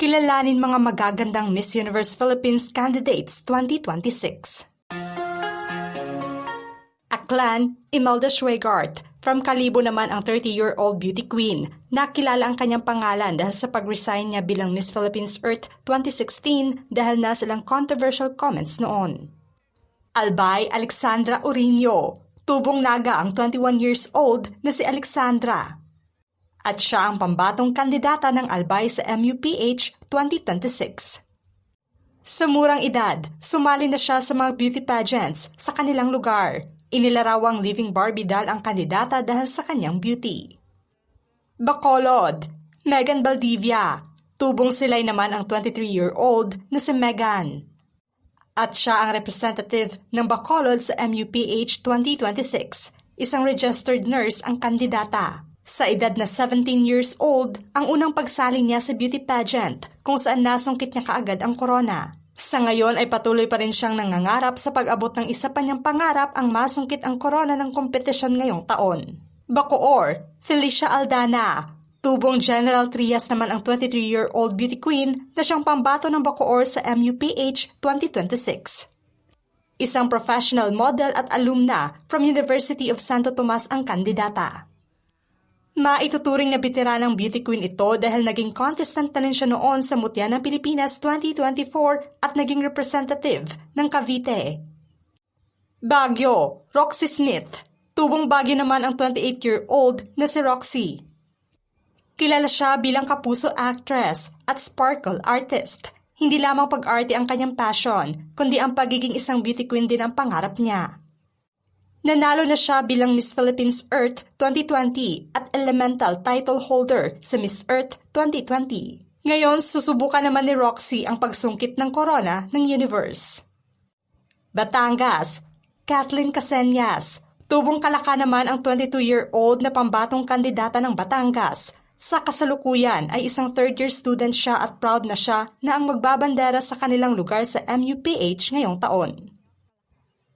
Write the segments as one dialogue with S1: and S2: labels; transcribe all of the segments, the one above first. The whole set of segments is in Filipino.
S1: Kilalanin mga magagandang Miss Universe Philippines candidates 2026. Aklan, Imelda Schweigart. From Kalibo naman ang 30-year-old beauty queen. Nakilala ang kanyang pangalan dahil sa pag-resign niya bilang Miss Philippines Earth 2016 dahil na silang controversial comments noon. Albay Alexandra Urinio. Tubong Naga ang 21 years old na si Alexandra. At siya ang pambatong kandidata ng Albay sa MUPH 2026. Sa murang edad, sumali na siya sa mga beauty pageants sa kanilang lugar. Inilarawang Living Barbie doll ang kandidata dahil sa kanyang beauty. Bacolod, Megan Valdivia. Tubong silay naman ang 23-year-old na si Megan. At siya ang representative ng Bacolod sa MUPH 2026. Isang registered nurse ang kandidata. Sa edad na 17 years old, ang unang pagsali niya sa beauty pageant kung saan nasungkit niya kaagad ang corona. Sa ngayon ay patuloy pa rin siyang nangangarap sa pag-abot ng isa pa niyang pangarap ang masungkit ang corona ng kompetisyon ngayong taon. Bacoor, Felicia Aldana. Tubong General Trias naman ang 23-year-old beauty queen na siyang pambato ng Bacoor sa MUPH 2026. Isang professional model at alumna from University of Santo Tomas ang kandidata. Maituturing na veteranang beauty queen ito dahil naging contestant na rin siya noon sa Mutya ng Pilipinas 2024 at naging representative ng Cavite. Baguio, Roxy Smith. Tubong Baguio naman ang 28-year-old na si Roxy. Kilala siya bilang kapuso actress at sparkle artist. Hindi lamang pag-arte ang kanyang passion, kundi ang pagiging isang beauty queen din ang pangarap niya. Nanalo na siya bilang Miss Philippines Earth 2020 at elemental title holder sa Miss Earth 2020. Ngayon, susubukan naman ni Roxy ang pagsungkit ng corona ng universe. Batangas, Kathleen Caseñas. Tubong Kalaka naman ang 22-year-old na pambatong kandidata ng Batangas. Sa kasalukuyan ay isang third-year student siya at proud na siya na ang magbabandera sa kanilang lugar sa MUPH ngayong taon.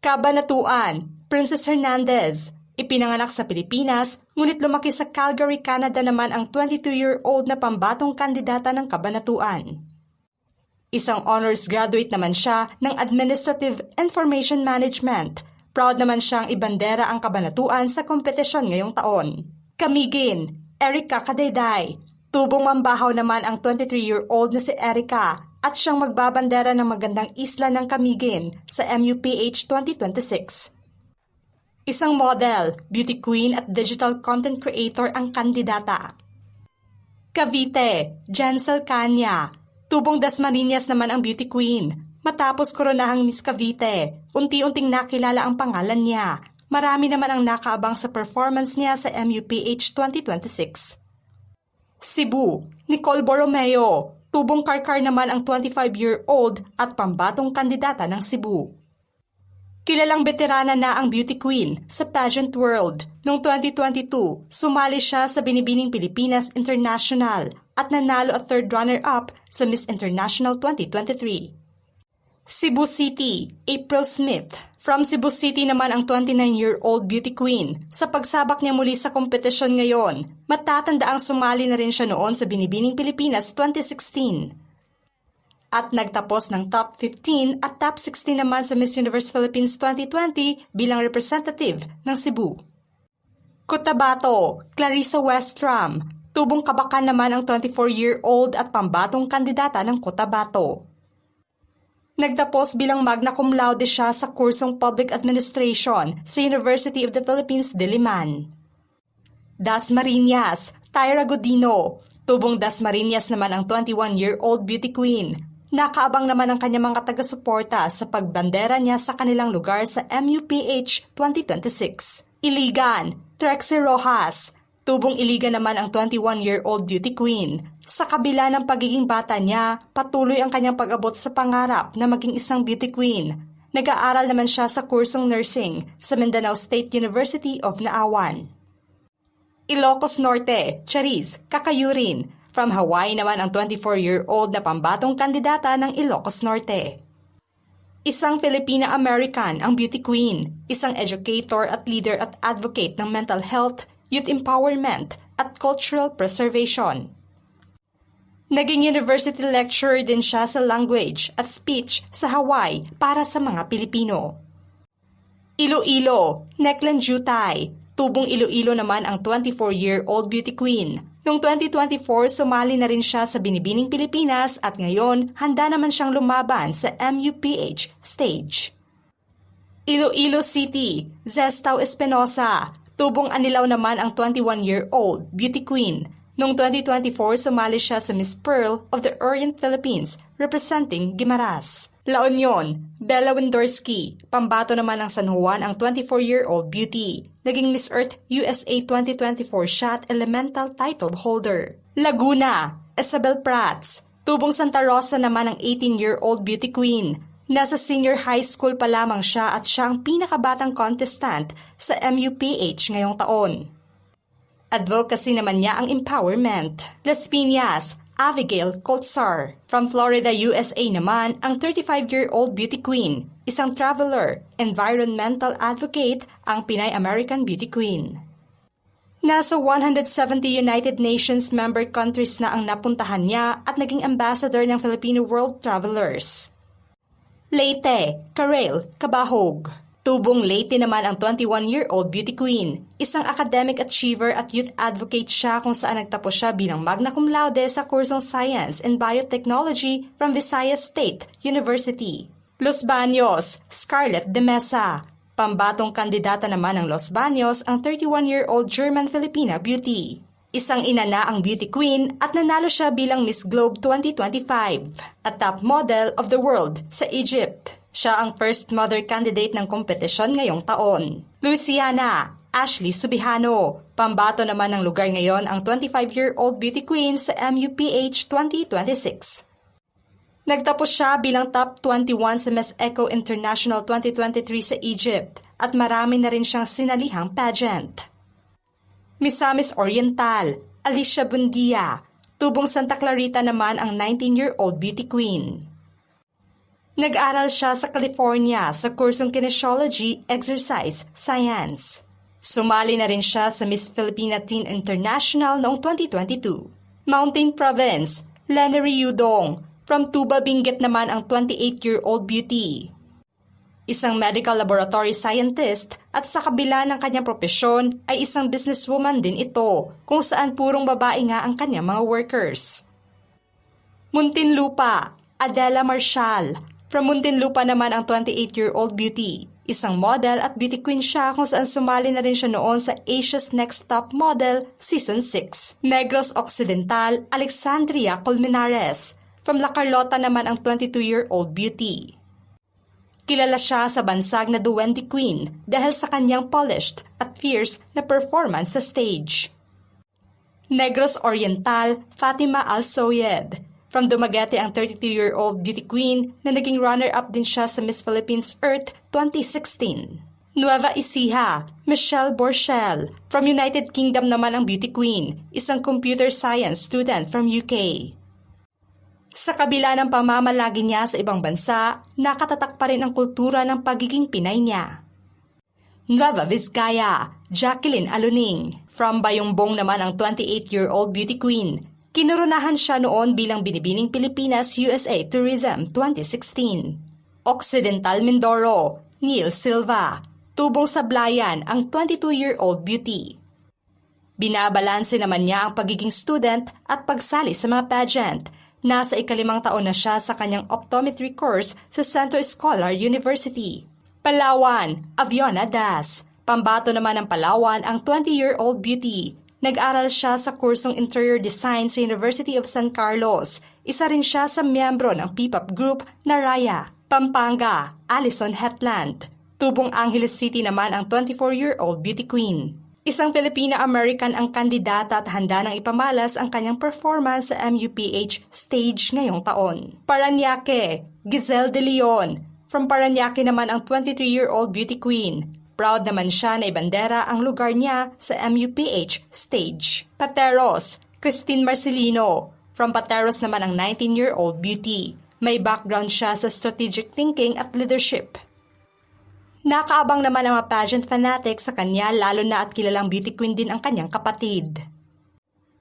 S1: Cabanatuan, Princess Hernandez. Ipinanganak sa Pilipinas, ngunit lumaki sa Calgary, Canada naman ang 22-year-old na pambatong kandidata ng Cabanatuan. Isang honors graduate naman siya ng Administrative Information Management. Proud naman siyang ibandera ang Cabanatuan sa kompetisyon ngayong taon. Camiguin, Erica Cadayday. Tubong Mambahaw naman ang 23-year-old na si Erica at siyang magbabandera ng magandang isla ng Camiguin sa MUPH 2026. Isang model, beauty queen at digital content creator ang kandidata. Cavite, Jensel Canya. Tubong Dasmariñas naman ang beauty queen. Matapos koronahang Miss Cavite, unti-unting nakilala ang pangalan niya. Marami naman ang nakaabang sa performance niya sa MUPH 2026. Cebu, Nicole Borromeo. Tubong Karkar naman ang 25-year-old at pambatong kandidata ng Cebu. Kilalang veterana na ang beauty queen sa pageant world. Noong 2022, sumali siya sa Binibining Pilipinas International at nanalo at third runner-up sa Miss International 2023. Cebu City, April Smith. From Cebu City naman ang 29-year-old beauty queen. Sa pagsabak niya muli sa kompetisyon ngayon, matatandaang sumali na rin siya noon sa Binibining Pilipinas 2016. At nagtapos ng top 15 at top 16 naman sa Miss Universe Philippines 2020 bilang representative ng Cebu. Cotabato, Clarissa Westram. Tubong Kabakan naman ang 24-year-old at pambatong kandidata ng Cotabato. Nagtapos bilang magna cum laude siya sa kursong Public Administration sa University of the Philippines, Diliman. Dasmariñas, Tyra Godino. Tubong Dasmariñas naman ang 21-year-old beauty queen. Nakaabang naman ang kanyang mga taga-suporta sa pagbandera niya sa kanilang lugar sa MUPH 2026. Iligan, Trexie Rojas. Tubong Iligan naman ang 21-year-old beauty queen. Sa kabila ng pagiging bata niya, patuloy ang kanyang pag-abot sa pangarap na maging isang beauty queen. Nag-aaral naman siya sa kursong nursing sa Mindanao State University of Naawan. Ilocos Norte, Charis Kakayurin. From Hawaii naman ang 24-year-old na pambatong kandidata ng Ilocos Norte. Isang Filipina-American ang beauty queen, isang educator at leader at advocate ng mental health, youth empowerment at cultural preservation. Naging university lecturer din siya sa language at speech sa Hawaii para sa mga Pilipino. Iloilo, Neklan Jutay. Tubong Iloilo naman ang 24-year-old beauty queen. Noong 2024, sumali na rin siya sa Binibining Pilipinas at ngayon handa naman siyang lumaban sa MUPH stage. Iloilo City, Zestao Espinosa. Tubong Anilaw naman ang 21-year-old beauty queen. Noong 2024, sumali siya sa Miss Pearl of the Orient Philippines representing Guimaras. La Union, Bella Windorsky. Pambato naman ng San Juan ang 24-year-old beauty. Naging Miss Earth USA 2024 siya at elemental title holder. Laguna, Isabel Prats. Tubong Santa Rosa naman ang 18-year-old beauty queen. Nasa senior high school pa lamang siya at siya ang pinakabatang contestant sa MUPH ngayong taon. Advocacy naman niya ang empowerment. Las Piñas, Abigail Coltzar. From Florida, USA naman ang 35-year-old beauty queen, isang traveler, environmental advocate, ang Pinay-American beauty queen. Nasa 170 United Nations member countries na ang napuntahan niya at naging ambassador ng Filipino World Travelers. Leyte, Karel Cabahog. Tubong Leyte naman ang 21-year-old beauty queen. Isang academic achiever at youth advocate siya kung saan nagtapos siya bilang magna cum laude sa kursong Science and Biotechnology from Visayas State University. Los Baños, Scarlett de Mesa. Pambatong kandidata naman ng Los Baños ang 31-year-old German-Filipina beauty. Isang ina na ang beauty queen at nanalo siya bilang Miss Globe 2025 at top model of the world sa Egypt. Siya ang first mother candidate ng kompetisyon ngayong taon. Louisiana, Ashley Subihano. Pambato naman ng lugar ngayon ang 25-year-old beauty queen sa MUPH 2026. Nagtapos siya bilang top 21 sa Miss Eco International 2023 sa Egypt at marami na rin siyang sinalihang pageant. Misamis Oriental, Alicia Bundia. Tubong Santa Clarita naman ang 19-year-old beauty queen. Nag-aral siya sa California sa kursong Kinesiology, Exercise, Science. Sumali na rin siya sa Miss Filipina Teen International noong 2022. Mountain Province, Lenery Yudong. From Tuba, Benguet naman ang 28-year-old beauty. Isang medical laboratory scientist at sa kabila ng kanyang propesyon ay isang businesswoman din ito kung saan purong babae nga ang kanyang mga workers. Muntinlupa, Adela Marshall. From Muntinlupa naman ang 28-year-old beauty. Isang model at beauty queen siya kung saan sumali na rin siya noon sa Asia's Next Top Model Season 6. Negros Occidental, Alexandria Colmenares. From La Carlota naman ang 22-year-old beauty. Kilala siya sa bansag na Duwende Queen dahil sa kanyang polished at fierce na performance sa stage. Negros Oriental, Fatima Al-Soyed. From Dumaguete ang 32-year-old beauty queen na naging runner-up din siya sa Miss Philippines Earth 2016. Nueva Ecija, Michelle Borchel. From United Kingdom naman ang beauty queen, isang computer science student from UK. Sa kabila ng pamamalagi niya sa ibang bansa, nakatatak pa rin ang kultura ng pagiging Pinay niya. Nueva Vizcaya, Jacqueline Aluning. From Bayongbong naman ang 28-year-old beauty queen. Kinoronahan siya noon bilang Binibining Pilipinas USA Tourism 2016. Occidental Mindoro, Neil Silva. Tubong Sablayan ang 22-year-old beauty. Binabalanse naman niya ang pagiging student at pagsali sa mga pageant. Nasa ikalimang taon na siya sa kanyang optometry course sa Santo Escolar University. Palawan, Aviona Das. Pambato naman ng Palawan ang 20-year-old beauty. Nag-aral siya sa kursong Interior Design sa University of San Carlos. Isa rin siya sa miyembro ng P-pop group na Raya. Pampanga, Alison Hetland. Tubong Angeles City naman ang 24-year-old beauty queen. Isang Filipina-American ang kandidata at handa nang ipamalas ang kanyang performance sa MUPH stage ngayong taon. Parañaque, Giselle De Leon. From Parañaque naman ang 23-year-old beauty queen. Proud naman siya na ibandera ang lugar niya sa MUPH stage. Pateros, Christine Marcelino. From Pateros naman ang 19-year-old beauty. May background siya sa strategic thinking at leadership. Nakaabang naman ang mga pageant fanatics sa kanya lalo na at kilalang beauty queen din ang kanyang kapatid.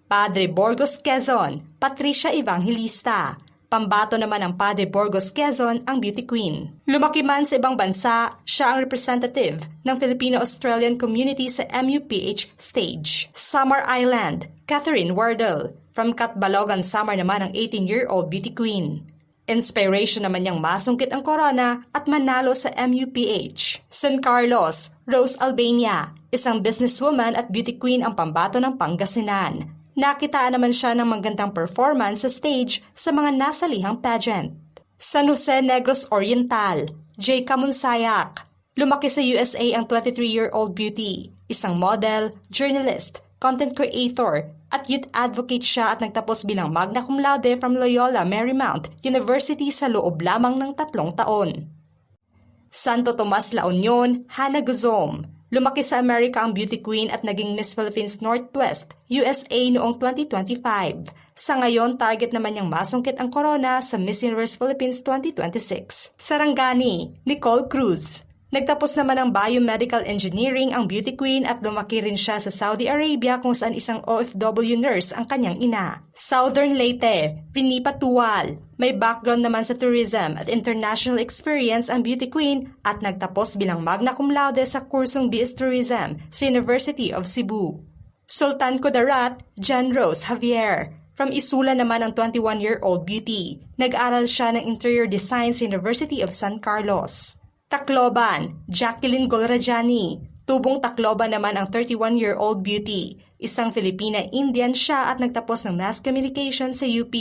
S1: Padre Burgos Quezon, Patricia Evangelista. Pambato naman ng Padre Burgos Quezon ang beauty queen. Lumaki man sa ibang bansa, siya ang representative ng Filipino-Australian community sa MUPH stage. Samar Island, Catherine Wardle. From Catbalogan, Samar naman ang 18-year-old beauty queen. Inspiration naman niyang masungkit ang corona at manalo sa MUPH. San Carlos, Rose Albania. Isang businesswoman at beauty queen ang pambato ng Pangasinan. Nakitaan naman siya ng magandang performance sa stage sa mga nasalihang pageant. San Jose Negros Oriental, J. Camunsayak. Lumaki sa USA ang 23-year-old beauty. Isang model, journalist, content creator, at youth advocate siya at nagtapos bilang magna cum laude from Loyola Marymount University sa loob lamang ng 3 taon. Santo Tomas La Union, Hannah Guzom. Lumaki sa Amerika ang beauty queen at naging Miss Philippines Northwest, USA noong 2025. Sa ngayon, target naman niyang masungkit ang corona sa Miss Universe Philippines 2026. Sarangani, Nicole Cruz. Nagtapos naman ng Biomedical Engineering ang beauty queen at lumaki rin siya sa Saudi Arabia kung saan isang OFW nurse ang kanyang ina. Southern Leyte, Rinipa Tuwal. May background naman sa tourism at international experience ang beauty queen at nagtapos bilang magna cum laude sa kursong BS Tourism sa University of Cebu. Sultan Kudarat, Jan Rose Javier. From Isula naman ang 21-year-old beauty. Nag-aral siya ng interior design sa University of San Carlos. Tacloban, Jacqueline Golrajani. Tubong Tacloban naman ang 31-year-old beauty. Isang Filipina-Indian siya at nagtapos ng mass communication sa UP.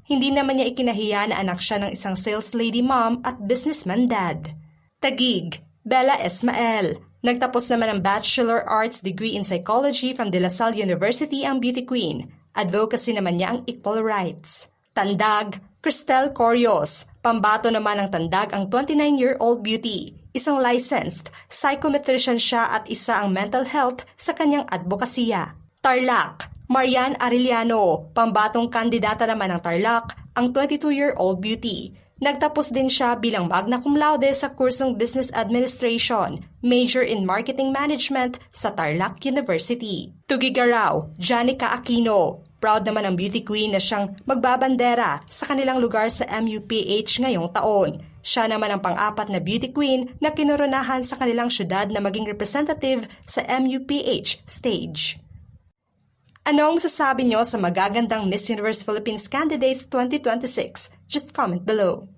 S1: Hindi naman niya ikinahiya na anak siya ng isang sales lady mom at businessman dad. Taguig, Bella Esmael. Nagtapos naman ng Bachelor Arts degree in Psychology from De La Salle University ang beauty queen. Advocacy naman niya ang equal rights. Tandag, Cristel Corios. Pambato naman ng Tandag ang 29-year-old beauty. Isang licensed psychometrician siya at isa ang mental health sa kanyang advokasya. Tarlac, Marian Arellano. Pambatong kandidata naman ng Tarlac ang 22-year-old beauty. Nagtapos din siya bilang magna cum laude sa kursong Business Administration, major in Marketing Management sa Tarlac University. Tugigaraw, Janica Aquino. Proud naman ang beauty queen na siyang magbabandera sa kanilang lugar sa MUPH ngayong taon. Siya naman ang pang-apat na beauty queen na kinoronahan sa kanilang syudad na maging representative sa MUPH stage. Anong sasabi niyo sa magagandang Miss Universe Philippines candidates 2026? Just comment below.